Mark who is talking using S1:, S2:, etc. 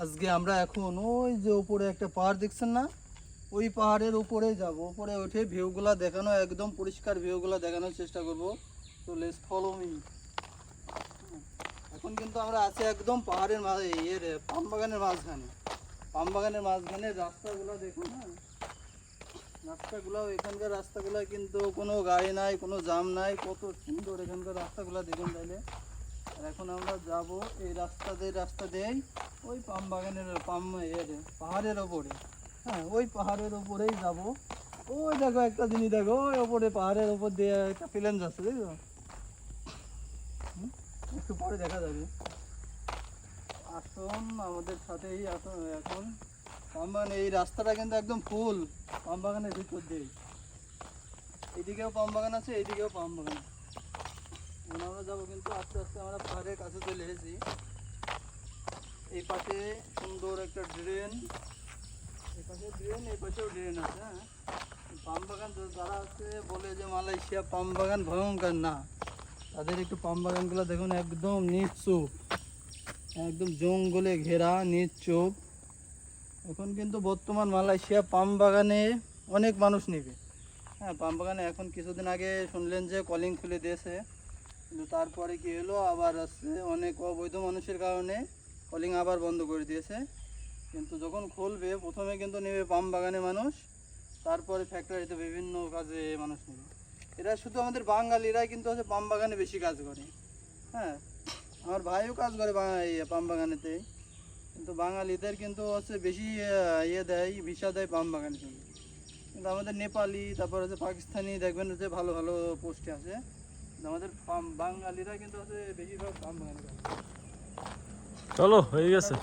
S1: আজকে আমরা এখন ওই যে উপরে একটা পাহাড় দেখছেন না, ওই পাহাড়ের উপরে যাব। উপরে উঠে ভিউগুলা দেখানো, একদম পরিষ্কার ভিউগুলা দেখানোর চেষ্টা করব। তো লেটস ফলো মি। এখন কিন্তু আমরা আছি একদম পাহাড়ের মাঝে, পাম বাগানের মাঝখানে। পাম বাগানের মাঝখানে রাস্তাগুলো দেখুন। হ্যাঁ, রাস্তাগুলো, এখানকার রাস্তাগুলো কিন্তু কোনো গাড়ি নাই, কোনো জাম নাই। কত সুন্দর এখানকার রাস্তাগুলো দেখুন তাইলে। আর এখন আমরা যাব এই রাস্তা দিয়েই ওই পাম বাগানের পাহাড়ের ওপরে। হ্যাঁ, ওই পাহাড়ের ওপরেই যাব। ওই দেখো একটা জিনিস, দেখো ওই ওপরে পাহাড়ের ওপর দিয়ে একটা প্লেন যাচ্ছে, দেখো। একটু পরে দেখা যাবে। আসুন আমাদের সাথেই আসুন। এখন পাম বাগান, এই রাস্তাটা কিন্তু একদম ফুল পাম বাগানের ভিতর দিয়ে। এইদিকেও পাম বাগান আছে, এইদিকেও পাম বাগান আছে। আমরা যাবো কিন্তু আস্তে আস্তে। আমরা পাহাড়ের কাছে চলে এসেছি। এই পাশে সুন্দর একটা ড্রেন, এই পাশে ড্রেন, এই পাশেও ড্রেন আছে। হ্যাঁ, পাম বাগান যারা আছে বলে যে মালয়েশিয়া পাম বাগান ভয়ঙ্কর, না, তাদের একটু পাম বাগানগুলো দেখুন, একদম নিচুপ, একদম জঙ্গলে ঘেরা, নিচুপ। এখন কিন্তু বর্তমান মালয়েশিয়া পাম বাগানে অনেক মানুষ নেবে। হ্যাঁ, পাম বাগানে এখন কিছুদিন আগে শুনলেন যে কলিং খুলে দিয়েছে, কিন্তু তারপরে কি হলো, আবার আসছে অনেক অবৈধ মানুষের কারণে কলিং আবার বন্ধ করে দিয়েছে। কিন্তু যখন খুলবে প্রথমে কিন্তু নেবে পাম বাগানে মানুষ, তারপরে ফ্যাক্টরিতে বিভিন্ন কাজে মানুষ নেবে। এরা শুধু আমাদের বাঙালিরাই কিন্তু হচ্ছে পাম বাগানে বেশি কাজ করে। হ্যাঁ, আমার ভাইও কাজ করে পাম বাগানেতে, কিন্তু বাঙালিদের কিন্তু হচ্ছে বেশি দেয়, ভিসা দেয় পাম বাগানের জন্য। কিন্তু আমাদের নেপালি, তারপর হচ্ছে পাকিস্তানি দেখবেন যে ভালো ভালো পোস্টে আছে। আমাদের বাঙালিরা কিন্তু হচ্ছে বেশিরভাগ পাম বাগানে।
S2: চলো হয়ে গেছে।